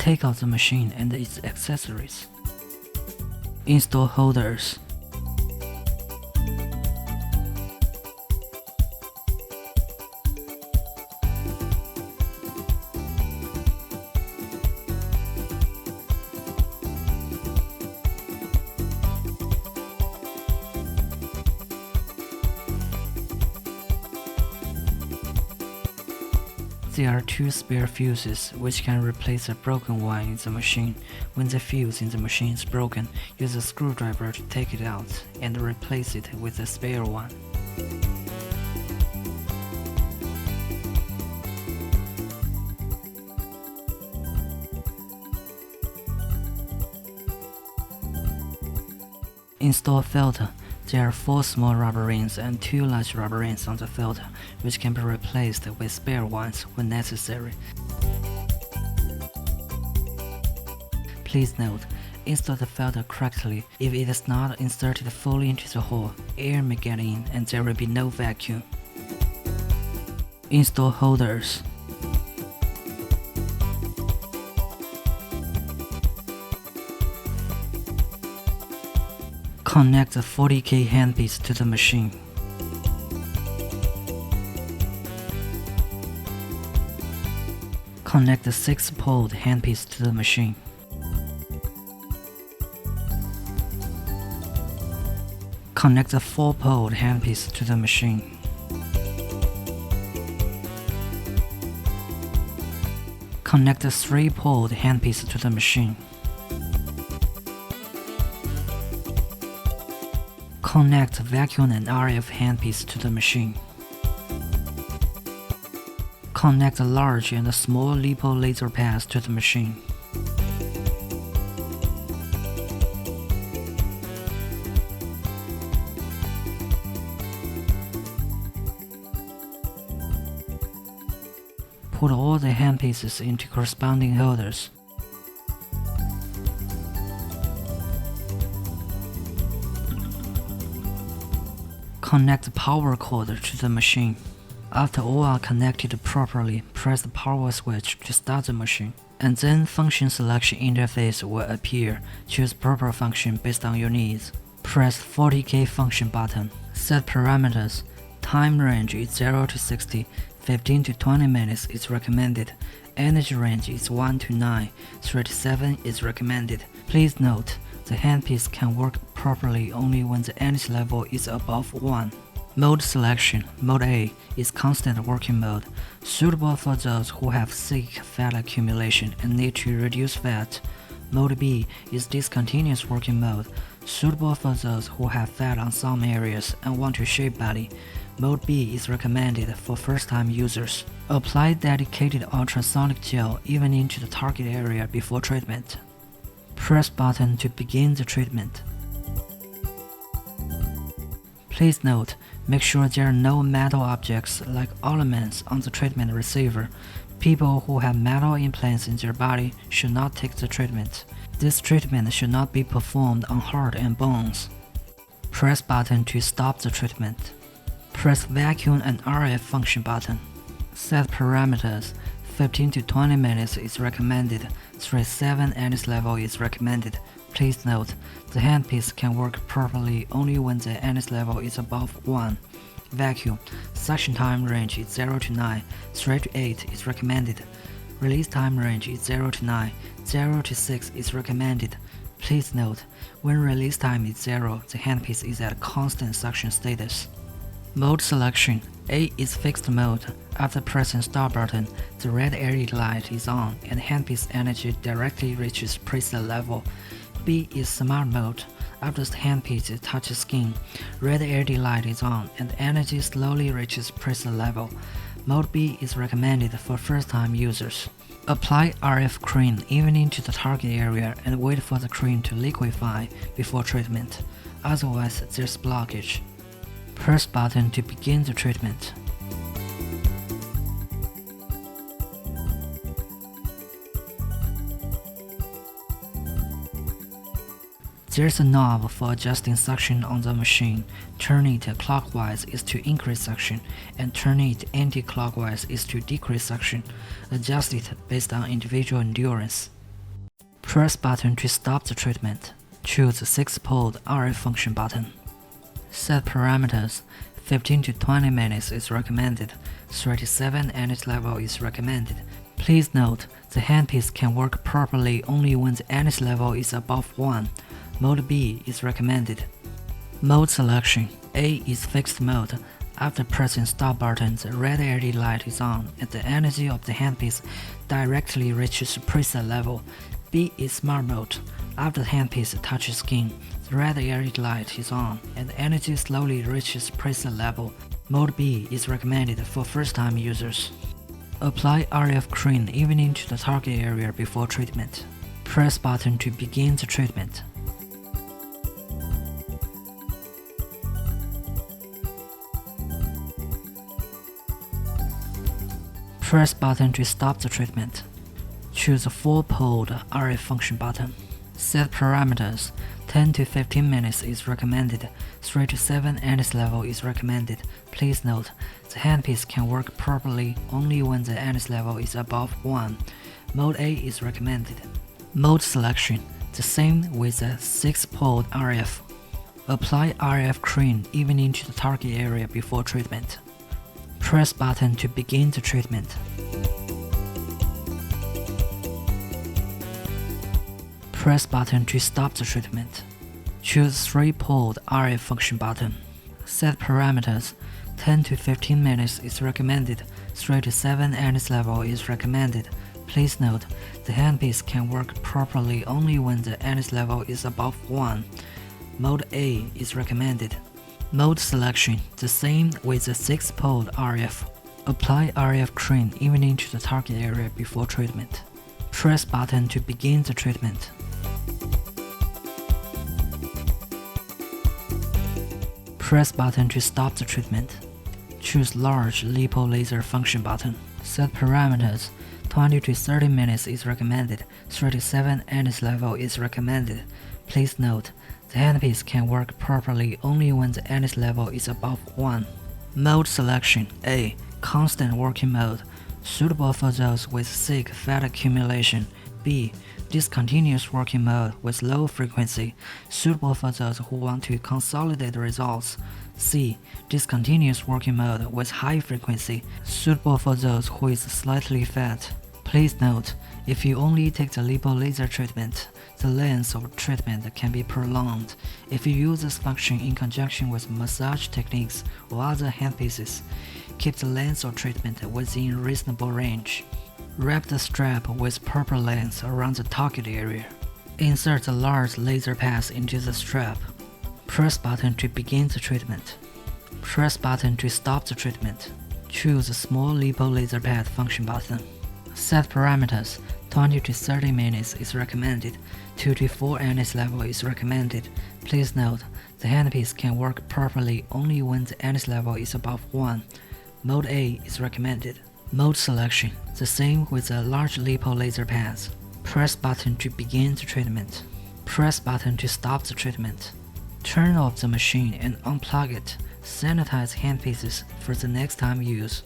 Take out the machine and its accessories. Install holders. There are 2 spare fuses which can replace a broken one in the machine. When the fuse in the machine is broken, use a screwdriver to take it out and replace it with a spare one. Install filter. There are 4 small rubber rings and 2 large rubber rings on the filter, which can be replaced with spare ones when necessary. Please note, install the filter correctly. If it is not inserted fully into the hole, air may get in and there will be no vacuum. Install holders. Connect the 40K handpiece to the machine. Connect the 6-pole handpiece to the machine. Connect the 4-pole handpiece to the machine. Connect the 3-pole handpiece to the machine. Connect vacuum and RF handpiece to the machine. Connect the large and the small lipo laser pads to the machine. Put all the handpieces into corresponding holders. Connect the power cord to the machine. After all are connected properly, press the power switch to start the machine, and then function selection interface will appear. Choose proper function based on your needs. Press 40K function button. Set parameters. Time range is 0 to 60, 15 to 20 minutes is recommended. Energy range is 1 to 9, 3 to 7 is recommended. Please note, the handpiece can work properly only when the energy level is above 1. Mode selection. Mode A is constant working mode, suitable for those who have thick fat accumulation and need to reduce fat. Mode B is discontinuous working mode, suitable for those who have fat on some areas and want to shape body. Mode B is recommended for first-time users. Apply dedicated ultrasonic gel even into the target area before treatment. Press button to begin the treatment. Please note, make sure there are no metal objects like ornaments on the treatment receiver. People who have metal implants in their body should not take the treatment. This treatment should not be performed on heart and bones. Press button to stop the treatment. Press vacuum and RF function button. Set parameters. 15 to 20 minutes is recommended. 3-7 energy level is recommended. Please note, the handpiece can work properly only when the energy level is above 1. Vacuum. Suction time range is 0 to 9, 3 to 8 is recommended. Release time range is 0 to 9, 0 to 6 is recommended. Please note, when release time is 0, the handpiece is at constant suction status. Mode selection. A is fixed mode. After pressing start button, the red LED light is on and handpiece energy directly reaches preset level. B is smart mode. After the handpiece touches skin, red LED light is on and energy slowly reaches preset level. Mode B is recommended for first-time users. Apply RF cream even into the target area and wait for the cream to liquefy before treatment. Otherwise, there's blockage. Press button to begin the treatment. There's a knob for adjusting suction on the machine. Turning it clockwise is to increase suction, and turning it anti-clockwise is to decrease suction. Adjust it based on individual endurance. Press button to stop the treatment. Choose 6-pole RF function button. Set parameters. 15 to 20 minutes is recommended. 3 to 7 energy level is recommended. Please note, the handpiece can work properly only when the energy level is above 1. Mode B is recommended. Mode selection. A is fixed mode. After pressing stop button, the red LED light is on and the energy of the handpiece directly reaches preset level. B is smart mode. After the handpiece touches skin, the red LED light is on and the energy slowly reaches preset level. Mode B is recommended for first-time users. Apply RF cream evening to the target area before treatment. Press button to begin the treatment. Press button to stop the treatment. Choose a 4-pole RF function button. Set parameters. 10 to 15 minutes is recommended. 3 to 7 energy level is recommended. Please note, the handpiece can work properly only when the energy level is above 1. Mode A is recommended. Mode selection. The same with the 6-pole RF. Apply RF cream evening to the target area before treatment. Press button to begin the treatment. Press button to stop the treatment. Choose 3-pole RF function button. Set parameters. 10 to 15 minutes is recommended. 3 to 7 energy level is recommended. Please note, the handpiece can work properly only when the energy level is above 1. Mode A is recommended. Mode selection. The same with the 6-pole RF. Apply RF cream evening to the target area before treatment. Press button to begin the treatment. Press button to stop the treatment. Choose large lipo laser function button. Set parameters. 20 to 30 minutes is recommended. 3 to 7 energy level is recommended. Please note, the handpiece can work properly only when the energy level is above 1. Mode selection. A. Constant working mode, suitable for those with thick fat accumulation. B. Discontinuous working mode with low frequency, suitable for those who want to consolidate results. C. Discontinuous working mode with high frequency, suitable for those who is slightly fat. Please note, if you only take the lipo laser treatment, the length of treatment can be prolonged. If you use this function in conjunction with massage techniques or other handpieces, keep the length of treatment within reasonable range. Wrap the strap with proper length around the target area. Insert the large laser pads into the strap. Press button to begin the treatment. Press button to stop the treatment. Choose the small lipo laser pad function button. Set parameters. 20 to 30 minutes is recommended. 2 to 4 energy level is recommended. Please note, the handpiece can work properly only when the energy level is above 1. Mode A is recommended. Mode selection. The same with the large lipo laser pads. Press button to begin the treatment. Press button to stop the treatment. Turn off the machine and unplug it. Sanitize handpieces for the next time use.